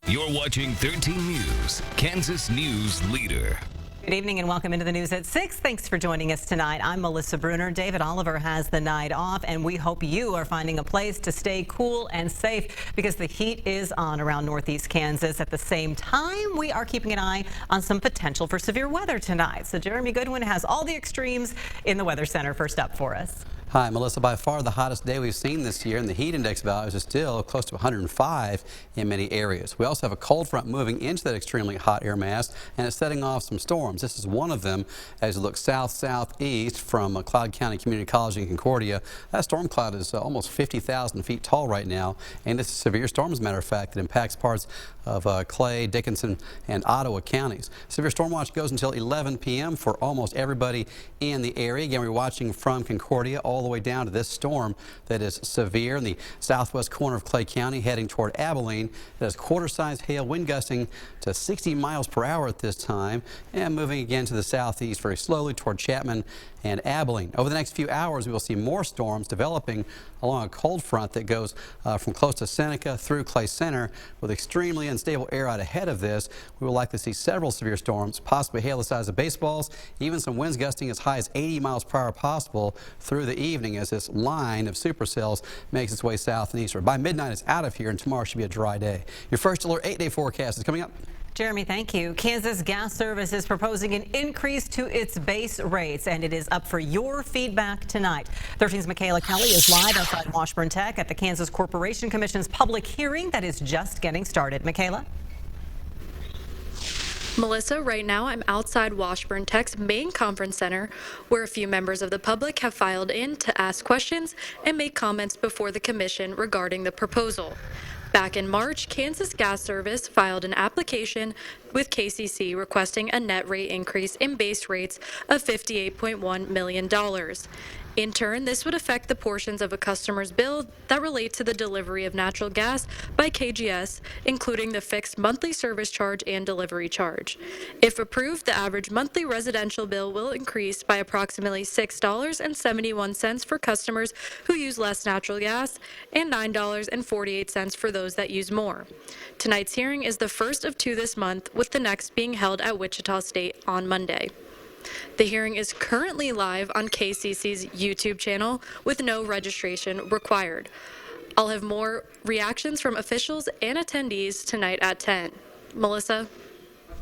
You're watching 13 News, Kansas News Leader. Good evening and welcome into the news at 6. Thanks for joining us tonight. I'm Melissa Bruner. David Oliver has the night off, and we hope you are finding a place to stay cool and safe because the heat is on around northeast Kansas. At the same time, we are keeping an eye on some potential for severe weather tonight. So Jeremy Goodwin has all the extremes in the Weather Center first up for us. Hi, Melissa. By far the hottest day we've seen this year, and the heat index values are still close to 105 in many areas. We also have a cold front moving into that extremely hot air mass, and it's setting off some storms. This is one of them as you look south-southeast from Cloud County Community College in Concordia. That storm cloud is almost 50,000 feet tall right now, and this is a severe storm, as a matter of fact, that impacts parts of Clay, Dickinson, and Ottawa counties. Severe storm watch goes until 11 p.m. for almost everybody in the area. Again, we're watching from Concordia all the way down to this storm that is severe in the southwest corner of Clay County heading toward Abilene. It has quarter-size hail, wind gusting to 60 miles per hour at this time, and moving again to the southeast very slowly toward Chapman and Abilene. Over the next few hours, we will see more storms developing along a cold front that goes from close to Seneca through Clay Center. With extremely unstable air out ahead of this, we will likely see several severe storms, possibly hail the size of baseballs, even some winds gusting as high as 80 miles per hour possible through the evening as this line of supercells makes its way south and eastward. By midnight, it's out of here, and tomorrow should be a dry day. Your first alert 8-day forecast is coming up. Jeremy, thank you. Kansas Gas Service is proposing an increase to its base rates, and it is up for your feedback tonight. 13's Michaela Kelly is live outside Washburn Tech at the Kansas Corporation Commission's public hearing that is just getting started. Michaela? Melissa, right now I'm outside Washburn Tech's main conference center, where a few members of the public have filed in to ask questions and make comments before the commission regarding the proposal. Back in March, Kansas Gas Service filed an application with KCC requesting a net rate increase in base rates of $58.1 million. In turn, this would affect the portions of a customer's bill that relate to the delivery of natural gas by KGS, including the fixed monthly service charge and delivery charge. If approved, the average monthly residential bill will increase by approximately $6.71 for customers who use less natural gas and $9.48 for those that use more. Tonight's hearing is the first of two this month, with the next being held at Wichita State on Monday. The hearing is currently live on KCC's YouTube channel with no registration required. I'll have more reactions from officials and attendees tonight at 10. Melissa?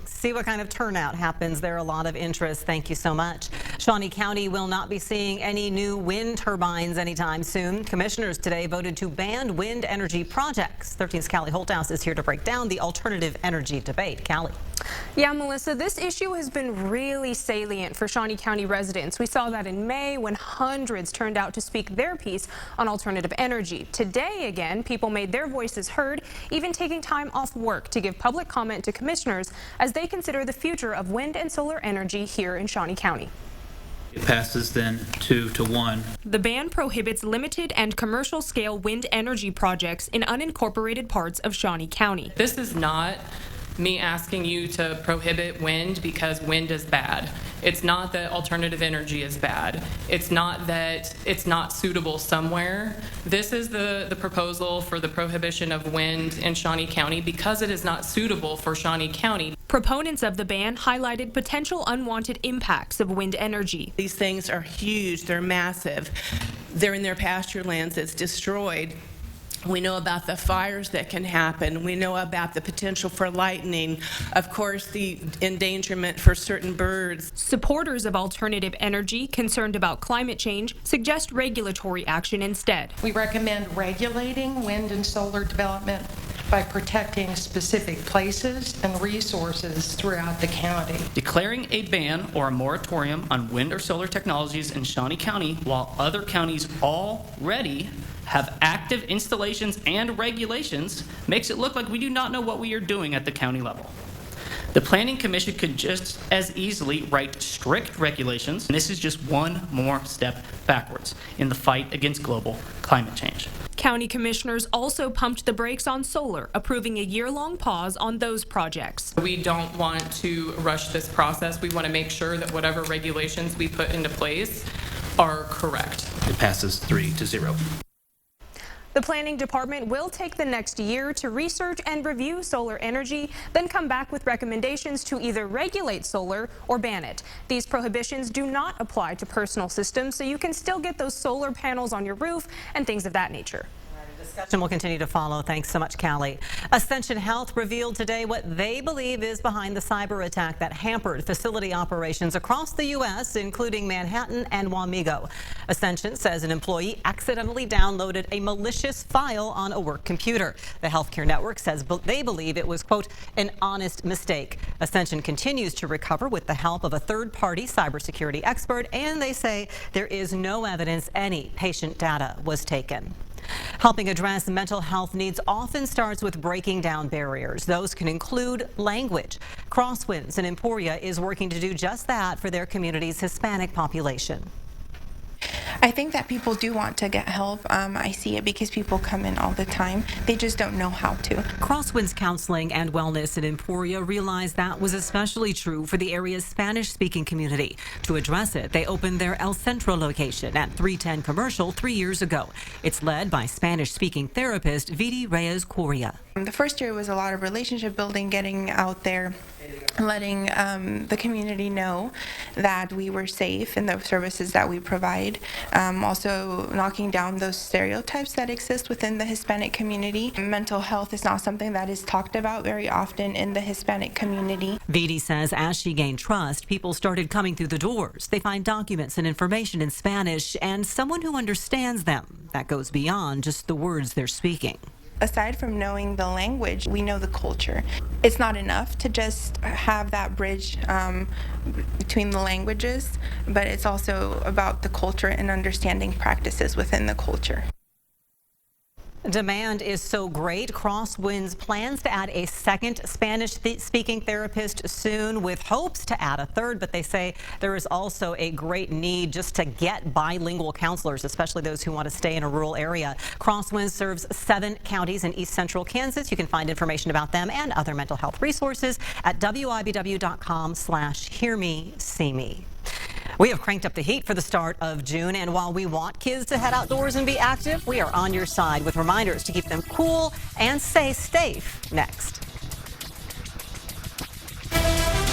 See what kind of turnout happens. There are a lot of interest. Thank you so much. Shawnee County will not be seeing any new wind turbines anytime soon. Commissioners today voted to ban wind energy projects. 13's Callie Holthouse is here to break down the alternative energy debate. Callie. Yeah, Melissa, this issue has been really salient for Shawnee County residents. We saw that in May when hundreds turned out to speak their piece on alternative energy. Today, again, people made their voices heard, even taking time off work to give public comment to commissioners as they consider the future of wind and solar energy here in Shawnee County. It passes then 2-1. The ban prohibits limited and commercial scale wind energy projects in unincorporated parts of Shawnee County. This is not me asking you to prohibit wind because wind is bad. It's not that alternative energy is bad. It's not that it's not suitable somewhere. This is the proposal for the prohibition of wind in Shawnee County because it is not suitable for Shawnee County. Proponents of the ban highlighted potential unwanted impacts of wind energy. These things are huge, they're massive. They're in their pasture lands, it's destroyed. We know about the fires that can happen. We know about the potential for lightning. Of course, the endangerment for certain birds. Supporters of alternative energy concerned about climate change suggest regulatory action instead. We recommend regulating wind and solar development by protecting specific places and resources throughout the county. Declaring a ban or a moratorium on wind or solar technologies in Shawnee County while other counties already have active installations and regulations makes it look like we do not know what we are doing at the county level. The Planning Commission could just as easily write strict regulations, and this is just one more step backwards in the fight against global climate change. County commissioners also pumped the brakes on solar, approving a year-long pause on those projects. We don't want to rush this process. We want to make sure that whatever regulations we put into place are correct. It passes 3-0. The planning department will take the next year to research and review solar energy, then come back with recommendations to either regulate solar or ban it. These prohibitions do not apply to personal systems, so you can still get those solar panels on your roof and things of that nature. Discussion will continue to follow. Thanks so much, Callie. Ascension Health revealed today what they believe is behind the cyber attack that hampered facility operations across the U.S., including Manhattan and Wamego. Ascension says an employee accidentally downloaded a malicious file on a work computer. The healthcare network says they believe it was, quote, an honest mistake. Ascension continues to recover with the help of a third-party cybersecurity expert, and they say there is no evidence any patient data was taken. Helping address mental health needs often starts with breaking down barriers. Those can include language. Crosswinds in Emporia is working to do just that for their community's Hispanic population. I think that people do want to get help. I see it because people come in all the time. They just don't know how to. Crosswinds Counseling and Wellness in Emporia realized that was especially true for the area's Spanish-speaking community. To address it, they opened their El Centro location at 310 Commercial 3 years ago. It's led by Spanish-speaking therapist Vidi Reyes Correa. The first year was a lot of relationship building, getting out there, letting the community know that we were safe in the services that we provide. Also knocking down those stereotypes that exist within the Hispanic community. Mental health is not something that is talked about very often in the Hispanic community. Vidi says as she gained trust, people started coming through the doors. They find documents and information in Spanish and someone who understands them. That goes beyond just the words they're speaking. Aside from knowing the language, we know the culture. It's not enough to just have that bridge between the languages, but it's also about the culture and understanding practices within the culture. Demand is so great, Crosswinds plans to add a second Spanish-speaking therapist soon with hopes to add a third, but they say there is also a great need just to get bilingual counselors, especially those who want to stay in a rural area. Crosswinds serves 7 counties in east central Kansas. You can find information about them and other mental health resources at wibw.com/hearmeseeme. We have cranked up the heat for the start of June, and while we want kids to head outdoors and be active, we are on your side with reminders to keep them cool and stay safe next.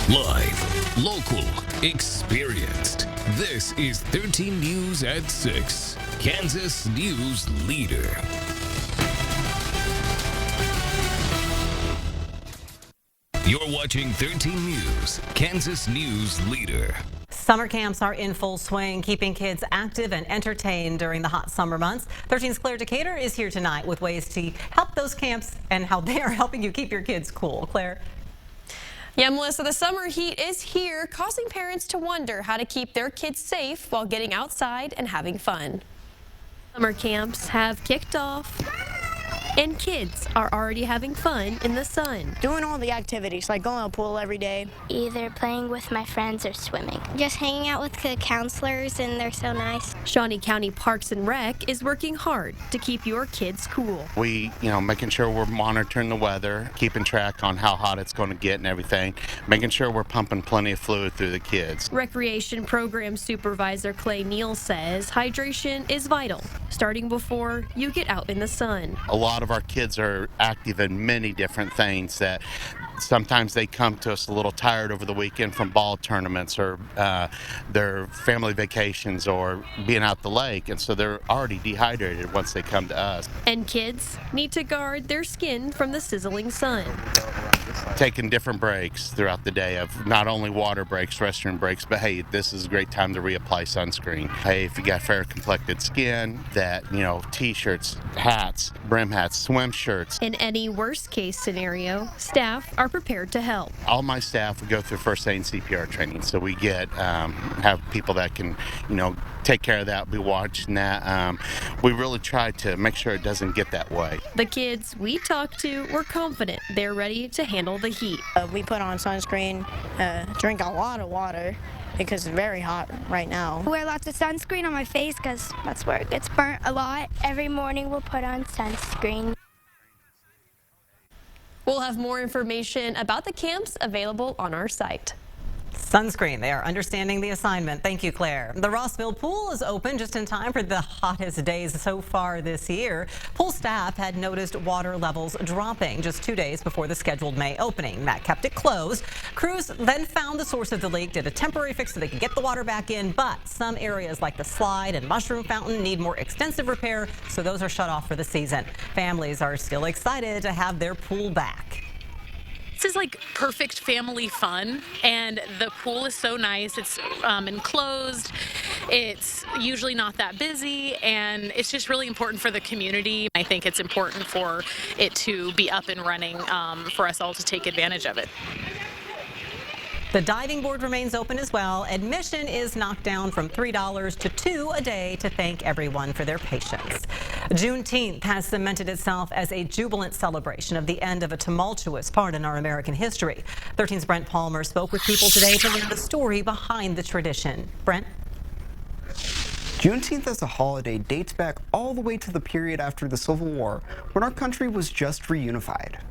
Live, local, experienced. This is 13 News at 6, Kansas News Leader. You're watching 13 News, Kansas News Leader. Summer camps are in full swing, keeping kids active and entertained during the hot summer months. 13's Claire Decatur is here tonight with ways to help those camps and how they are helping you keep your kids cool. Claire? Yeah, Melissa, the summer heat is here, causing parents to wonder how to keep their kids safe while getting outside and having fun. Summer camps have kicked off, and kids are already having fun in the sun. Doing all the activities, like going to a pool every day. Either playing with my friends or swimming. Just hanging out with the counselors, and they're so nice. Shawnee County Parks and Rec is working hard to keep your kids cool. We, making sure we're monitoring the weather, keeping track on how hot it's going to get and everything, making sure we're pumping plenty of fluid through the kids. Recreation Program Supervisor Clay Neal says hydration is vital, starting before you get out in the sun. A lot of our kids are active in many different things that sometimes they come to us a little tired over the weekend from ball tournaments or their family vacations or being out the lake, and so they're already dehydrated once they come to us. And kids need to guard their skin from the sizzling sun. Taking different breaks throughout the day of not only water breaks, restroom breaks, but hey, this is a great time to reapply sunscreen. Hey, if you got fair complected skin, that, t-shirts, hats, brim hats, swim shirts. In any worst case scenario, staff are prepared to help. All my staff would go through first aid and CPR training, so we get have people that can, take care of that, be watching that. We really try to make sure it doesn't get that way. The kids we talked to were confident they're ready to handle the heat. We put on sunscreen, drink a lot of water because it's very hot right now. Wear lots of sunscreen on my face because that's where it gets burnt a lot. Every morning we'll put on sunscreen. We'll have more information about the camps available on our site. Sunscreen, they are understanding the assignment. Thank you, Claire. The Ross Mill Pool is open just in time for the hottest days so far this year. Pool staff had noticed water levels dropping just 2 days before the scheduled May opening. That kept it closed. Crews then found the source of the leak, did a temporary fix so they could get the water back in, but some areas like the slide and mushroom fountain need more extensive repair, so those are shut off for the season. Families are still excited to have their pool back. This is like perfect family fun, and the pool is so nice. It's enclosed. It's usually not that busy, and it's just really important for the community. I think it's important for it to be up and running for us all to take advantage of it. The diving board remains open as well. Admission is knocked down from $3 to $2 a day to thank everyone for their patience. Juneteenth has cemented itself as a jubilant celebration of the end of a tumultuous part in our American history. 13's Brent Palmer spoke with people today to learn the story behind the tradition. Brent? Juneteenth as a holiday dates back all the way to the period after the Civil War, when our country was just reunified.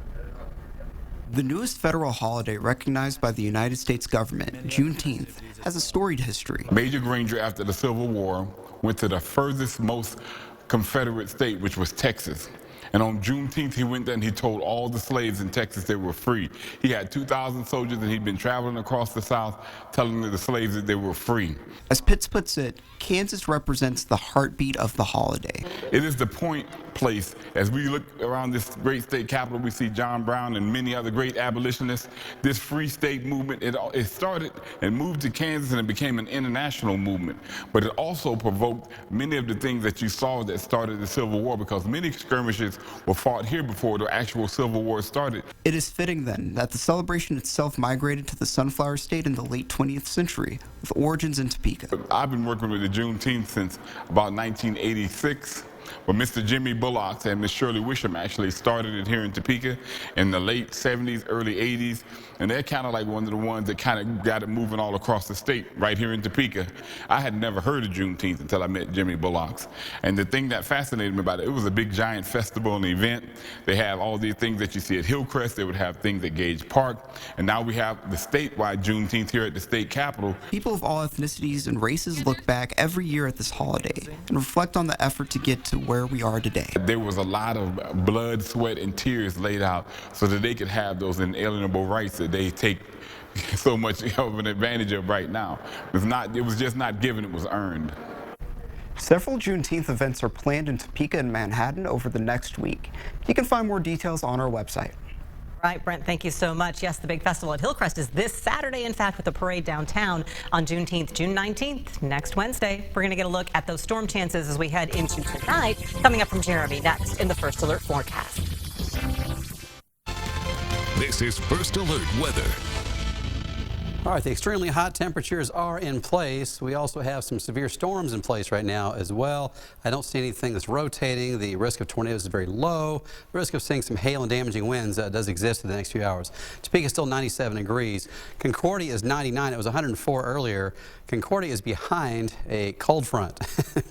The newest federal holiday recognized by the United States government, Juneteenth, has a storied history. Major Granger, after the Civil War, went to the furthest most Confederate state, which was Texas. And on Juneteenth, he went there and he told all the slaves in Texas they were free. He had 2,000 soldiers and he'd been traveling across the South telling the slaves that they were free. As Pitts puts it, Kansas represents the heartbeat of the holiday. It is the point place. As we look around this great state capital, we see John Brown and many other great abolitionists. This free state movement, it started and moved to Kansas and it became an international movement. But it also provoked many of the things that you saw that started the Civil War, because many skirmishes were fought here before the actual Civil War started. It is fitting then that the celebration itself migrated to the Sunflower State in the late 20th century, with origins in Topeka. I've been working with the Juneteenth since about 1986. But Mr. Jimmy Bullocks and Miss Shirley Wisham actually started it here in Topeka in the late 70s, early 80s. And they're kind of like one of the ones that kind of got it moving all across the state right here in Topeka. I had never heard of Juneteenth until I met Jimmy Bullocks. And the thing that fascinated me about it, it was a big giant festival and event. They have all these things that you see at Hillcrest. They would have things at Gage Park. And now we have the statewide Juneteenth here at the state capitol. People of all ethnicities and races look back every year at this holiday and reflect on the effort to get to where we are today. There was a lot of blood, sweat, and tears laid out so that they could have those inalienable rights that they take so much of an advantage of right now. It was just not given, it was earned. Several Juneteenth events are planned in Topeka and Manhattan over the next week. You can find more details on our website. Right, Brent, thank you so much. Yes, the big festival at Hillcrest is this Saturday, in fact, with a parade downtown on Juneteenth, June 19th, next Wednesday. We're going to get a look at those storm chances as we head into tonight, coming up from Jeremy next in the First Alert forecast. This is First Alert weather. All right, the extremely hot temperatures are in place. We also have some severe storms in place right now as well. I don't see anything that's rotating. The risk of tornadoes is very low. The risk of seeing some hail and damaging winds does exist in the next few hours. Topeka is still 97 degrees. Concordia is 99. It was 104 earlier. Concordia is behind a cold front.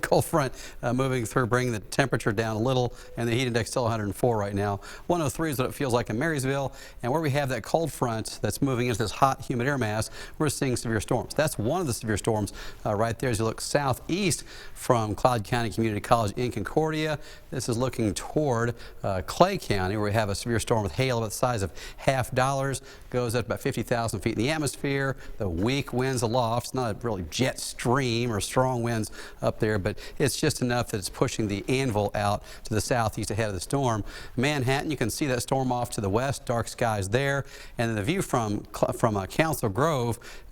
Cold front moving through, bringing the temperature down a little, and the heat index still 104 right now. 103 is what it feels like in Marysville. And where we have that cold front that's moving into this hot, humid air mass, we're seeing severe storms. That's one of the severe storms right there as you look southeast from Cloud County Community College in Concordia. This is looking toward Clay County, where we have a severe storm with hail about the size of $50, goes up about 50,000 feet in the atmosphere. The weak winds aloft. It's not a really jet stream or strong winds up there, but it's just enough that it's pushing the anvil out to the southeast ahead of the storm. Manhattan, you can see that storm off to the west, dark skies there, and then the view from Council Grove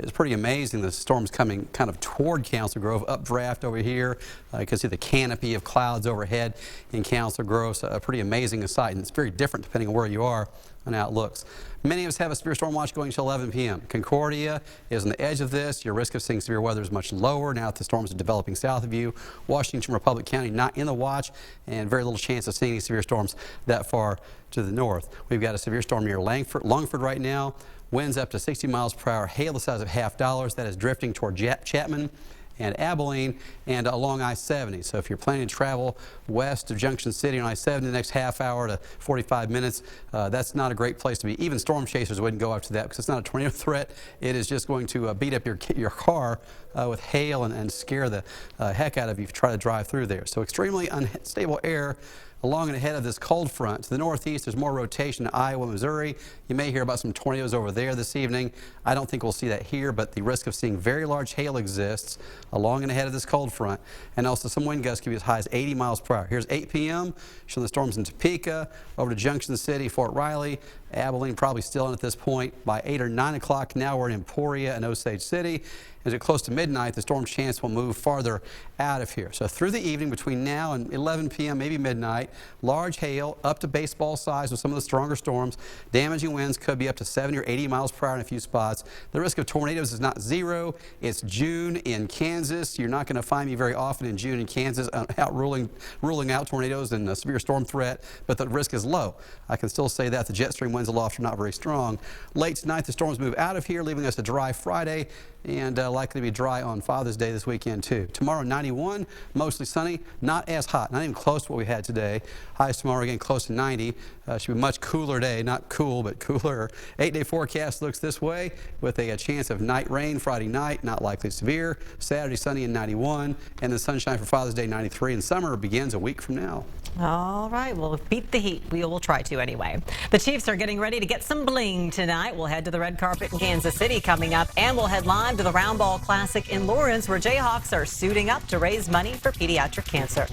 is pretty amazing. The storm's coming kind of toward Council Grove, updraft over here. You can see the canopy of clouds overhead in Council Grove. So a pretty amazing sight, and it's very different depending on where you are on how it looks. Many of us have a severe storm watch going until 11 p.m. Concordia is on the edge of this. Your risk of seeing severe weather is much lower now that the storms are developing south of you. Washington, Republic County, not in the watch, and very little chance of seeing any severe storms that far to the north. We've got a severe storm near Longford right now. Winds up to 60 miles per hour, hail the size of $50. That is drifting toward Chapman and Abilene, and along I-70. So if you're planning to travel west of Junction City on I-70 the next half hour to 45 minutes, that's not a great place to be. Even storm chasers wouldn't go after that because it's not a tornado threat. It is just going to beat up your car with hail and scare the heck out of you if you try to drive through there. So extremely unstable air along and ahead of this cold front. To the northeast, there's more rotation to Iowa, Missouri. You may hear about some tornadoes over there this evening. I don't think we'll see that here, but the risk of seeing very large hail exists along and ahead of this cold front. And also some wind gusts can be as high as 80 miles per hour. Here's 8 p.m. showing the storms in Topeka, over to Junction City, Fort Riley, Abilene probably still in at this point. By 8 or 9 o'clock now we're in Emporia and Osage City. As we close to midnight, the storm chance will move farther out of here. So through the evening between now and 11 p.m., maybe midnight, large hail up to baseball size with some of the stronger storms. Damaging winds could be up to 70 or 80 miles per hour in a few spots. The risk of tornadoes is not zero. It's June in Kansas. You're not going to find me very often in June in Kansas ruling out tornadoes and a severe storm threat, but the risk is low. I can still say that. The jet stream winds aloft are not very strong. Late tonight, the storms move out of here, leaving us a dry Friday and likely to be dry on Father's Day this weekend too. Tomorrow 91, mostly sunny, not as hot, not even close to what we had today. Highs tomorrow again close to 90. Should be a much cooler day, not cool but cooler. 8-day forecast looks this way with a chance of night rain Friday night, not likely severe. Saturday sunny and 91, and the sunshine for Father's Day 93, and summer begins a week from now. All right, we'll beat the heat. We will try to anyway. The Chiefs are getting ready to get some bling tonight. We'll head to the red carpet in Kansas City coming up, and we'll head live to the Round Ball Classic in Lawrence, where Jayhawks are suiting up to raise money for pediatric cancer.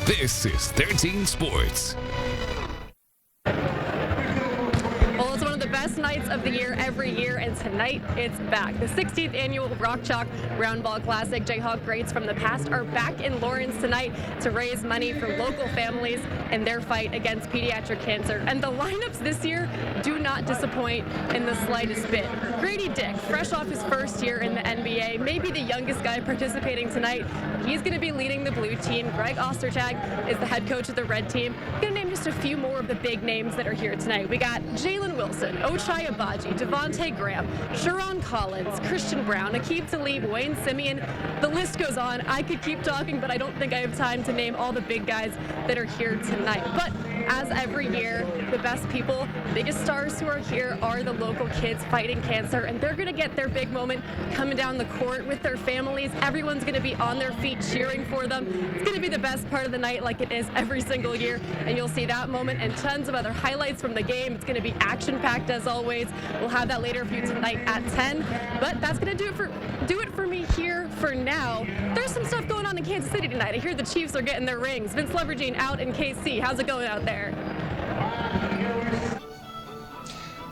This is 13 Sports. Well, it's one of the best nights of the year every year, and tonight it's back. The 16th annual Rock Chalk Round Ball Classic. Jayhawk greats from the past are back in Lawrence tonight to raise money for local families in their fight against pediatric cancer. And the lineups this year do not disappoint in the slightest bit. Grady Dick, fresh off his first year in the NBA, maybe the youngest guy participating tonight. He's going to be leading the blue team. Greg Ostertag is the head coach of the red team. I'm going to name just a few more of the big names that are here tonight. We got Jalen Wilson, Ochai Abaji, Devontae Graham, Sharon Collins, Christian Brown, Aqib Talib, Wayne Simeon. The list goes on. I could keep talking, but I don't think I have time to name all the big guys that are here tonight. But as every year, the best people, biggest stars who are here are the local kids fighting cancer, and they're going to get their big moment coming down the court with their families. Everyone's going to be on their feet cheering for them. It's going to be the best part of the night, like it is every single year, and you'll see that moment and tons of other highlights from the game. It's going to be action-packed as always. We'll have that later for you tonight at 10, but that's going to do it for me here for now. There's some stuff going on in Kansas City tonight. I hear the Chiefs are getting their rings. Vince Leveragine out in KC. How's it going out there?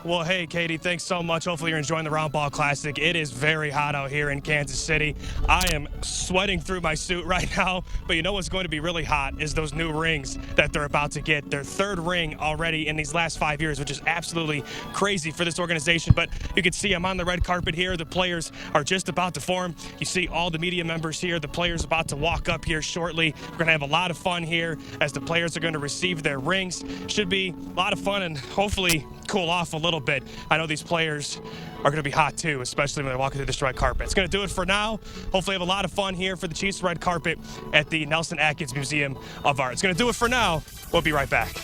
Well, hey, Katie, thanks so much. Hopefully you're enjoying the Round Ball Classic. It is very hot out here in Kansas City. I am sweating through my suit right now, but you know what's going to be really hot is those new rings that they're about to get. Their third ring already in these last 5 years, which is absolutely crazy for this organization. But you can see I'm on the red carpet here. The players are just about to form. You see all the media members here. The players about to walk up here shortly. We're going to have a lot of fun here as the players are going to receive their rings. Should be a lot of fun and hopefully cool off a little bit. I know these players are going to be hot too, especially when they're walking through this red carpet. It's going to do it for now. Hopefully have a lot of fun here for the Chiefs red carpet at the Nelson Atkins Museum of Art. It's going to do it for now. We'll be right back.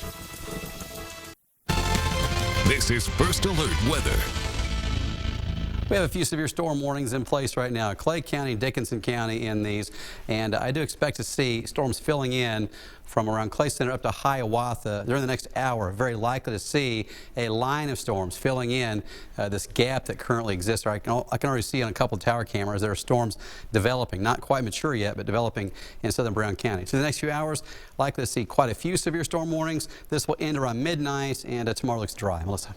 This is First Alert Weather. We have a few severe storm warnings in place right now. Clay County, Dickinson County in these, and I do expect to see storms filling in from around Clay Center up to Hiawatha during the next hour. Very likely to see a line of storms filling in this gap that currently exists. I can already see on a couple of tower cameras there are storms developing, not quite mature yet, but developing in southern Brown County. So the next few hours, likely to see quite a few severe storm warnings. This will end around midnight, and tomorrow looks dry. Melissa.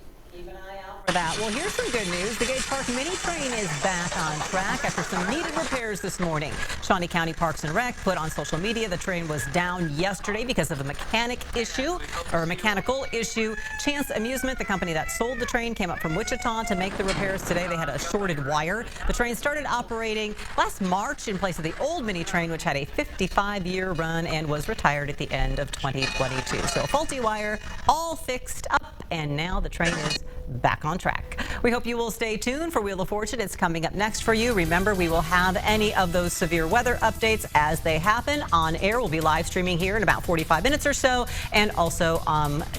For that. Well, here's some good news. The Gage Park mini train is back on track after some needed repairs this morning. Shawnee County Parks and Rec put on social media the train was down yesterday because of a mechanical issue. Chance Amusement, the company that sold the train, came up from Wichita to make the repairs today. They had a shorted wire. The train started operating last March in place of the old mini train, which had a 55-year run and was retired at the end of 2022. So faulty wire, all fixed up, and now the train is back on track. We hope you will stay tuned for Wheel of Fortune. It's coming up next for you. Remember, we will have any of those severe weather updates as they happen on air. We'll be live streaming here in about 45 minutes or so, and also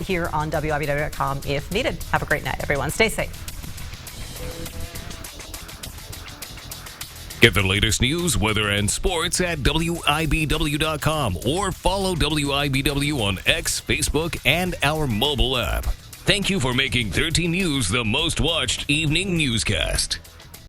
here on WIBW.com if needed. Have a great night, everyone. Stay safe. Get the latest news, weather, and sports at WIBW.com or follow WIBW on X, Facebook, and our mobile app. Thank you for making 13 News the most watched evening newscast.